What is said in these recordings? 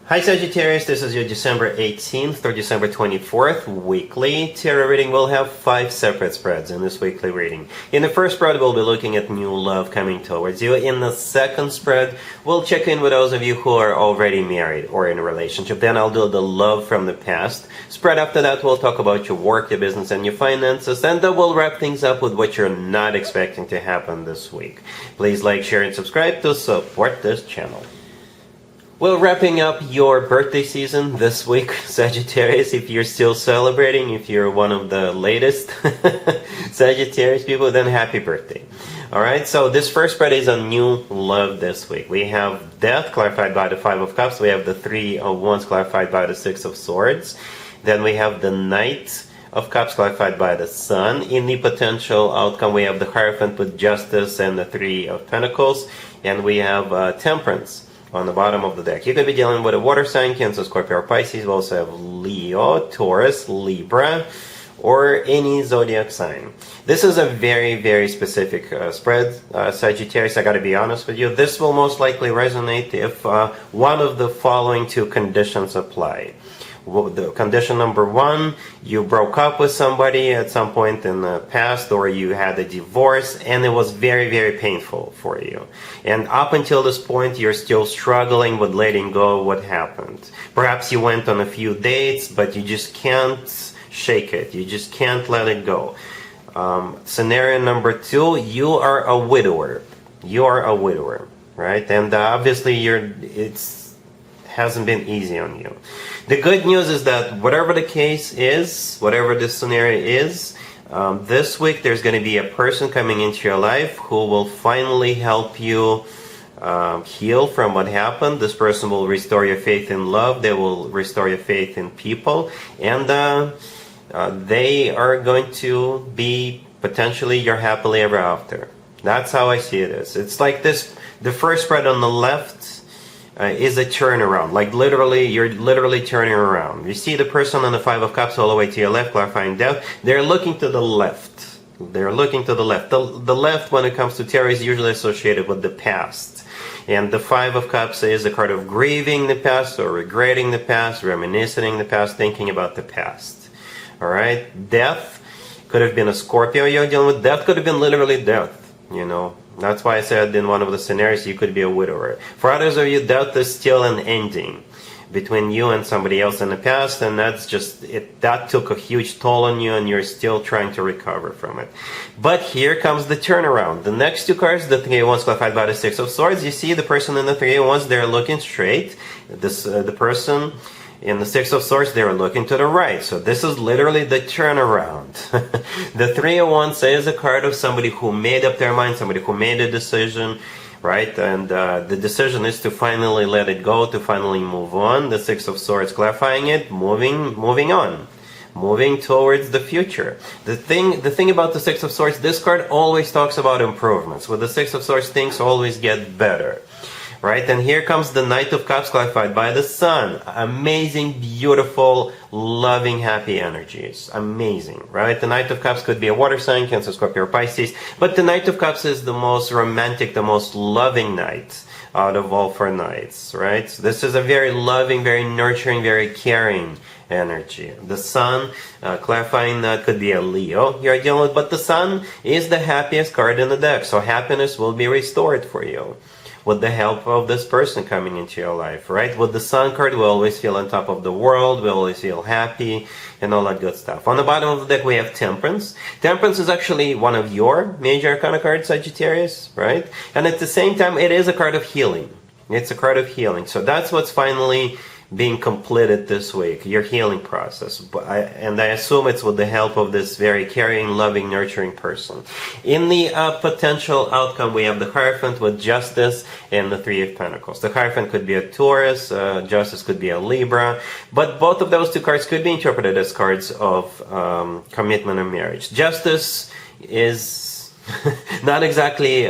Hi Sagittarius, this is your December 18th or December 24th weekly tarot reading. We'll have 5 separate spreads in this weekly reading. In the first spread, we'll be looking at new love coming towards you. In the second spread, we'll check in with those of you who are already married or in a relationship. Then I'll do the love from the past spread. After that, we'll talk about your work, your business, and your finances. And then we'll wrap things up with what you're not expecting to happen this week. Please like, share, and subscribe to support this channel. Well, wrapping up your birthday season this week, Sagittarius, if you're still celebrating, if you're one of the latest Sagittarius people, then happy birthday. Alright, so this first spread is on new love this week. We have death clarified by the 5 of Cups. We have the 3 of Wands clarified by the 6 of Swords. Then we have the Knight of Cups clarified by the Sun. In the potential outcome, we have the Hierophant with Justice and the 3 of Pentacles. And we have Temperance on the bottom of the deck. You could be dealing with a water sign, Cancer, Scorpio, or Pisces. We also have Leo, Taurus, Libra, or any zodiac sign. This is a very, very specific spread, Sagittarius. I gotta be honest with you. This will most likely resonate if one of the following 2 conditions apply. The condition number 1, you broke up with somebody at some point in the past, or you had a divorce and it was very, very painful for you. And up until this point, you're still struggling with letting go of what happened. Perhaps you went on a few dates, but you just can't shake it. You just can't let it go. Scenario number 2, you are a widower. You are a widower, right? And obviously hasn't been easy on you. The good news is that whatever the case is, whatever the scenario is, this week there's going to be a person coming into your life who will finally help you heal from what happened. This person will restore your faith in love. They will restore your faith in people. And they are going to be potentially your happily ever after. That's how I see it is. It's like this, the first spread on the left is a turnaround. Like literally, you're literally turning around. You see the person on the 5 of Cups all the way to your left, clarifying death. They're looking to the left. They're looking to the left. The left, when it comes to tarot, is usually associated with the past. And the 5 of Cups is a card of grieving the past, or regretting the past, reminiscing the past, thinking about the past. Alright? Death could have been a Scorpio you're dealing with. Death could have been literally death, you know. That's why I said in one of the scenarios you could be a widower. For others of you, death is still an ending between you and somebody else in the past, and that's just it. That took a huge toll on you, and you're still trying to recover from it. But here comes the turnaround. The next 2 cards, the 3 of Wands clarified by the 6 of Swords. You see the person in the 3 of Wands, they're looking straight. The person in the 6 of Swords, they were looking to the right. So this is literally the turnaround. The 3 of Wands is a card of somebody who made up their mind, somebody who made a decision, right? And the decision is to finally let it go, to finally move on. The 6 of Swords clarifying it, moving on, moving towards the future. The thing about the 6 of Swords, this card always talks about improvements. With the 6 of Swords, things always get better. Right, and here comes the Knight of Cups clarified by the Sun. Amazing, beautiful, loving, happy energies. Amazing, right? The Knight of Cups could be a water sign, Cancer, Scorpio, or Pisces. But the Knight of Cups is the most romantic, the most loving knight out of all 4 knights, right? So this is a very loving, very nurturing, very caring energy. The Sun, clarifying that could be a Leo you're dealing with. But the Sun is the happiest card in the deck. So happiness will be restored for you with the help of this person coming into your life, right? With the Sun card, we always feel on top of the world, we always feel happy, and all that good stuff. On the bottom of the deck, we have Temperance. Temperance is actually one of your major arcana cards, Sagittarius, right? And at the same time, it is a card of healing. It's a card of healing. So that's what's finally being completed this week, your healing process. And I assume it's with the help of this very caring, loving, nurturing person. In the potential outcome, we have the Hierophant with Justice and the 3 of Pentacles. The Hierophant could be a Taurus, Justice could be a Libra, but both of those 2 cards could be interpreted as cards of commitment and marriage. Justice is not exactly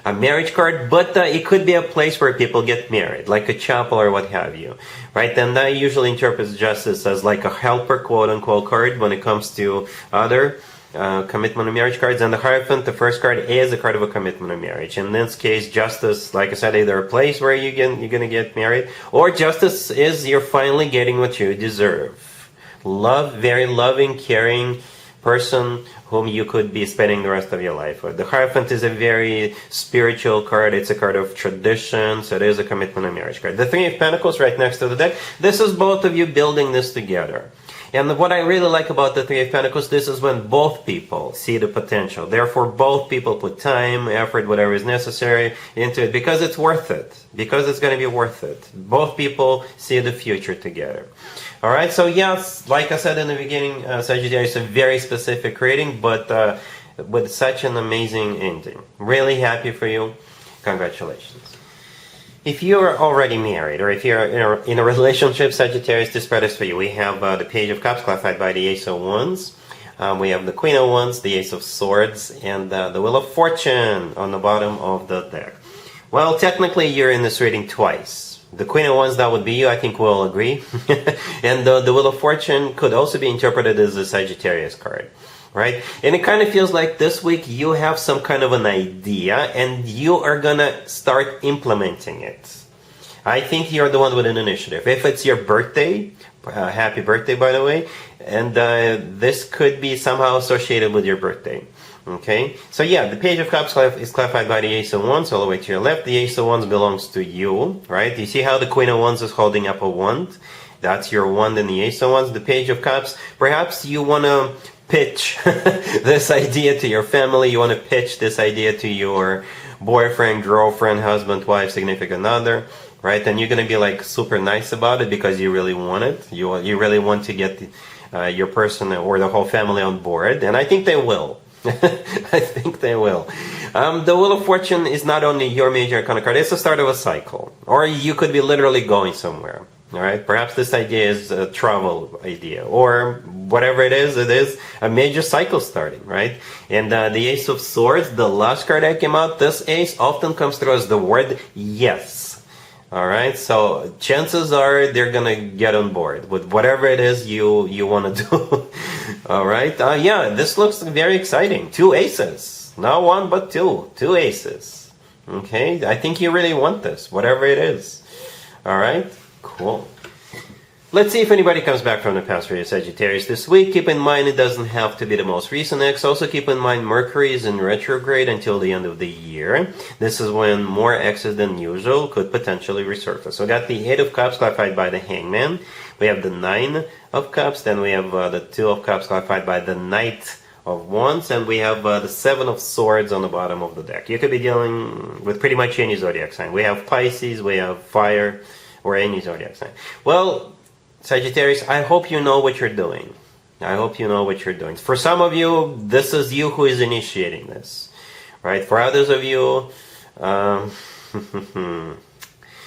a marriage card, but it could be a place where people get married, like a chapel or what have you, right? And I usually interpret justice as like a helper, quote-unquote, card when it comes to other commitment and marriage cards, and the Hierophant, the first card, is a card of a commitment and marriage. In this case, justice, like I said, either a place where you're going to get married, or justice is you're finally getting what you deserve. Love, very loving, caring person whom you could be spending the rest of your life with. The Hierophant is a very spiritual card. It's a card of traditions. It is a commitment and marriage card. The Three of Pentacles right next to the deck. This is both of you building this together. And what I really like about the Three of Pentacles, this is when both people see the potential. Therefore, both people put time, effort, whatever is necessary into it, because it's worth it. Because it's going to be worth it. Both people see the future together. All right, so yes, like I said in the beginning, Sagittarius, a very specific reading, but with such an amazing ending. Really happy for you. Congratulations. If you're already married, or if you're in a relationship, Sagittarius, this spread is for you. We have the Page of Cups clarified by the Ace of Wands. We have the Queen of Wands, the Ace of Swords, and the Wheel of Fortune on the bottom of the deck. Well, technically, you're in this reading twice. The Queen of Wands, that would be you, I think we'll agree. And the Wheel of Fortune could also be interpreted as a Sagittarius card. Right? And it kind of feels like this week you have some kind of an idea and you are gonna start implementing it. I think you're the one with an initiative. If it's your birthday, happy birthday by the way, and this could be somehow associated with your birthday. Okay? So yeah, the Page of Cups is clarified by the Ace of Wands all the way to your left. The Ace of Wands belongs to you, right? You see how the Queen of Wands is holding up a wand? That's your wand in the Ace of Wands. The Page of Cups, perhaps you want to pitch this idea to your family. You want to pitch this idea to your boyfriend, girlfriend, husband, wife, significant other, right? And you're going to be like super nice about it because you really want it. You really want to get your person or the whole family on board. And I think they will. I think they will. The Wheel of Fortune is not only your major arcana card, it's the start of a cycle. Or you could be literally going somewhere. All right, perhaps this idea is a travel idea, or whatever it is a major cycle starting, right? And the Ace of Swords, the last card that came out, this ace often comes through as the word yes. All right, so chances are they're gonna get on board with whatever it is you want to do. All right, yeah, this looks very exciting. 2 aces, not 1 but 2 aces. Okay, I think you really want this, whatever it is. All right. Cool. Let's see if anybody comes back from the past for you, Sagittarius, this week. Keep in mind it doesn't have to be the most recent X. Also keep in mind Mercury is in retrograde until the end of the year. This is when more X's than usual could potentially resurface. So we got the 8 of Cups clarified by the Hangman. We have the 9 of Cups. Then we have the 2 of Cups clarified by the Knight of Wands. And we have the 7 of Swords on the bottom of the deck. You could be dealing with pretty much any zodiac sign. We have Pisces, we have fire, or any zodiac sign. Well, Sagittarius, I hope you know what you're doing. I hope you know what you're doing. For some of you, this is you who is initiating this. Right? For others of you,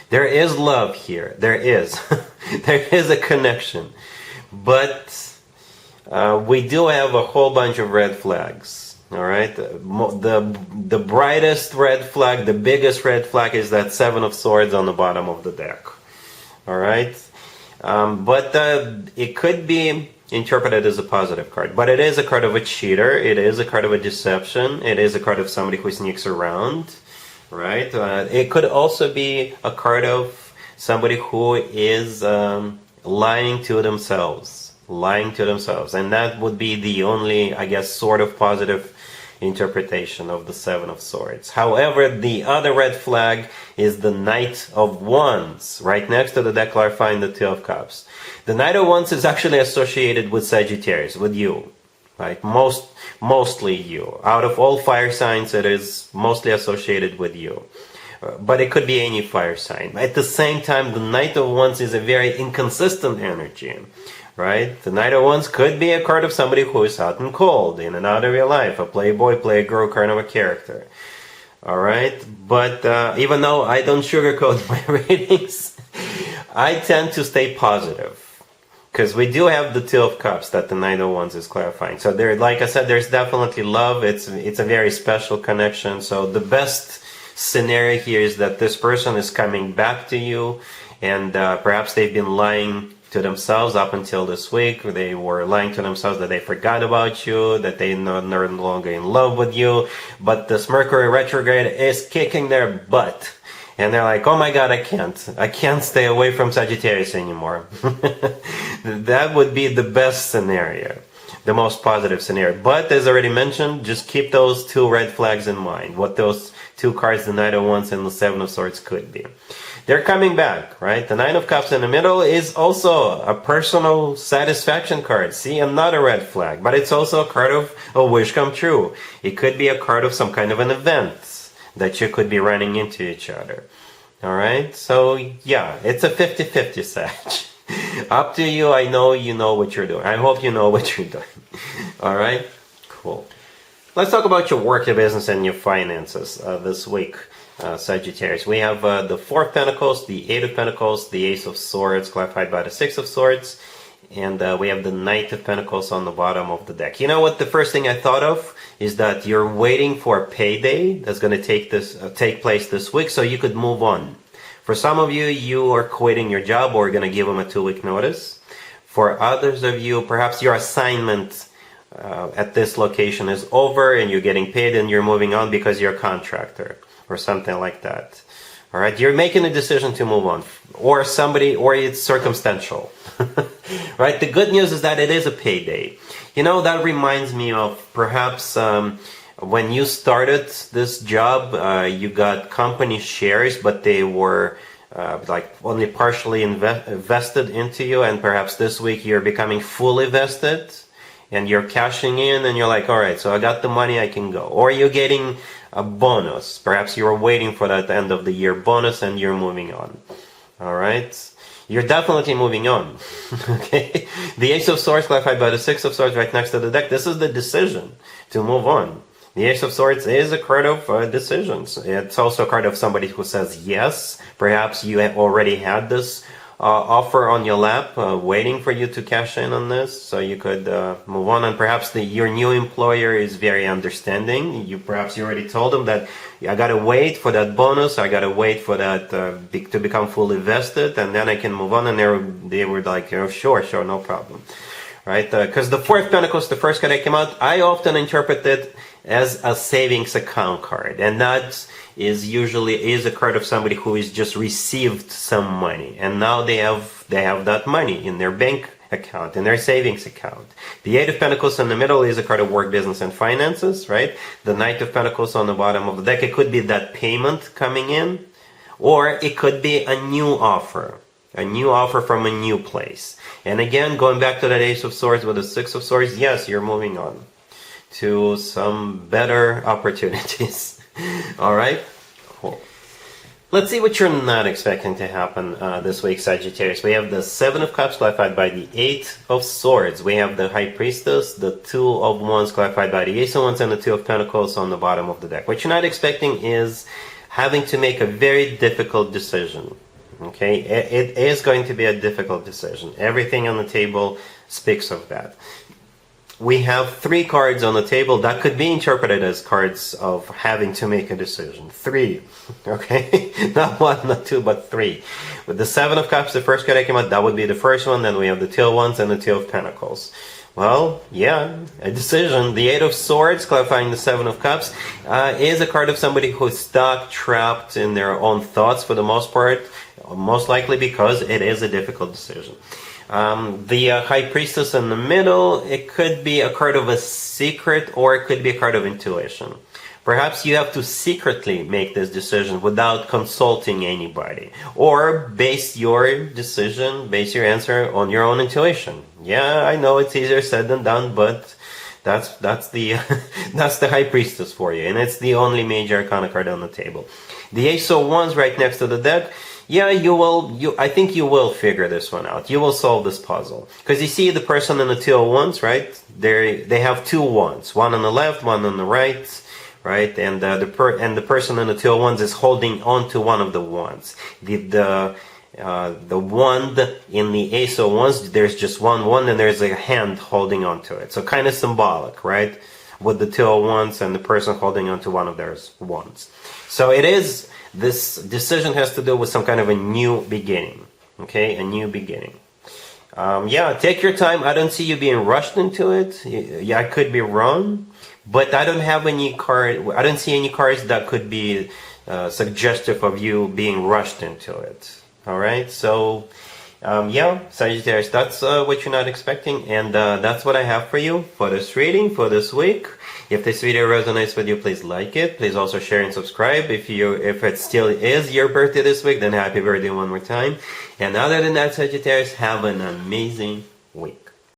there is love here. There is. There is a connection. But we do have a whole bunch of red flags. All right? The brightest red flag, the biggest red flag is that 7 of Swords on the bottom of the deck. All right, but it could be interpreted as a positive card. But it is a card of a cheater. It is a card of a deception. It is a card of somebody who sneaks around. Right. It could also be a card of somebody who is lying to themselves. Lying to themselves, and that would be the only, I guess, sort of positive interpretation of the 7 of Swords. However, the other red flag is the Knight of Wands, right next to the deck clarifying the 2 of Cups. The Knight of Wands is actually associated with Sagittarius, with you, right? Mostly you. Out of all fire signs, it is mostly associated with you. But it could be any fire sign. At the same time, the Knight of Wands is a very inconsistent energy. Right? The Knight of Wands could be a card of somebody who is hot and cold, in and out of your life, a playboy, playgirl kind of a character. Alright? But even though I don't sugarcoat my readings, I tend to stay positive. Because we do have the 2 of Cups that the Knight of Wands is clarifying. So there, like I said, there's definitely love. It's a very special connection. So the best scenario here is that this person is coming back to you, and perhaps they've been lying to themselves up until this week. They were lying to themselves that they forgot about you, that they're no longer in love with you. But this Mercury retrograde is kicking their butt. And they're like, oh my God, I can't stay away from Sagittarius anymore. That would be the best scenario, the most positive scenario. But as already mentioned, just keep those two red flags in mind, what those two cards, the Knight of Wands and the Seven of Swords, could be. They're coming back, right? The Nine of Cups in the middle is also a personal satisfaction card. See, another red flag, but it's also a card of a wish come true. It could be a card of some kind of an event that you could be running into each other. All right? So, yeah, it's a 50-50, Sag. Up to you. I know you know what you're doing. I hope you know what you're doing. All right? Cool. Let's talk about your work, your business, and your finances this week, Sagittarius. We have the Four of Pentacles, the Eight of Pentacles, the Ace of Swords, clarified by the Six of Swords, and we have the Knight of Pentacles on the bottom of the deck. You know what? The first thing I thought of is that you're waiting for a payday that's going to take place this week, so you could move on. For some of you, you are quitting your job or going to give them a 2-week notice. For others of you, perhaps your assignment at this location is over and you're getting paid and you're moving on because you're a contractor or something like that. All right, you're making a decision to move on, or it's circumstantial. Right? The good news is that it is a payday. You know, that reminds me of perhaps when you started this job, you got company shares, but they were like only partially invested into you, and perhaps this week you're becoming fully vested and you're cashing in and you're like, all right, so I got the money, I can go. Or you're getting a bonus. Perhaps you're waiting for that end of the year bonus and you're moving on. All right? You're definitely moving on. Okay? The Ace of Swords clarified by the Six of Swords right next to the deck. This is the decision to move on. The Ace of Swords is a card of decisions. It's also a card of somebody who says yes. Perhaps you have already had this offer on your lap, waiting for you to cash in on this, so you could move on. And perhaps your new employer is very understanding. Perhaps you already told them that I gotta wait for that bonus, I gotta wait for that to become fully vested, and then I can move on. And they were like, sure, no problem, right? Because the Four of Pentacles, the first card that came out, I often interpret it as a savings account card, and that is usually a card of somebody who has just received some money, and now they have that money in their bank account, in their savings account. The Eight of Pentacles in the middle is a card of work, business, and finances, right? The Knight of Pentacles on the bottom of the deck, it could be that payment coming in, or it could be a new offer from a new place. And again, going back to that Ace of Swords with the Six of Swords, yes, you're moving on to some better opportunities. All right, cool. Let's see what you're not expecting to happen this week, Sagittarius. We have the Seven of Cups clarified by the Eight of Swords. We have the High Priestess, the Two of Wands clarified by the Ace of Wands, and the Two of Pentacles on the bottom of the deck. What you're not expecting is having to make a very difficult decision. Okay, it is going to be a difficult decision. Everything on the table speaks of that. We have three cards on the table that could be interpreted as cards of having to make a decision. Three, okay? Not one, not two, but three. With the Seven of Cups, the first card that came out, that would be the first one. Then we have the Two of Wands and the Two of Pentacles. Well, yeah, a decision. The Eight of Swords, clarifying the Seven of Cups, is a card of somebody who's stuck, trapped in their own thoughts for the most part, most likely because it is a difficult decision. The High Priestess in the middle, it could be a card of a secret, or it could be a card of intuition. Perhaps you have to secretly make this decision without consulting anybody, or base your answer on your own intuition. Yeah, I know it's easier said than done, but that's the that's the High Priestess for you, and it's the only major arcana card on the table. The Ace of Wands right next to the deck. Yeah, I think you will figure this one out. You will solve this puzzle. Because you see the person in the Two of Wands, right? They have two wands. One on the left, one on the right, right? And the person in the Two of Wands is holding on to one of the wands. The wand in the Ace of Wands, there's just one wand and there's a hand holding on to it. So kind of symbolic, right? With the Two of Wands and the person holding on to one of their wands. So this decision has to do with some kind of a new beginning, okay? A new beginning. Yeah, take your time. I don't see you being rushed into it. Yeah, I could be wrong, but I don't have any card. I don't see any cards that could be suggestive of you being rushed into it. All right, so yeah, Sagittarius, that's what you're not expecting, and that's what I have for you for this reading for this week. If this video resonates with you, please like it. Please also share and subscribe. If it still is your birthday this week, then happy birthday one more time. And other than that, Sagittarius, have an amazing week.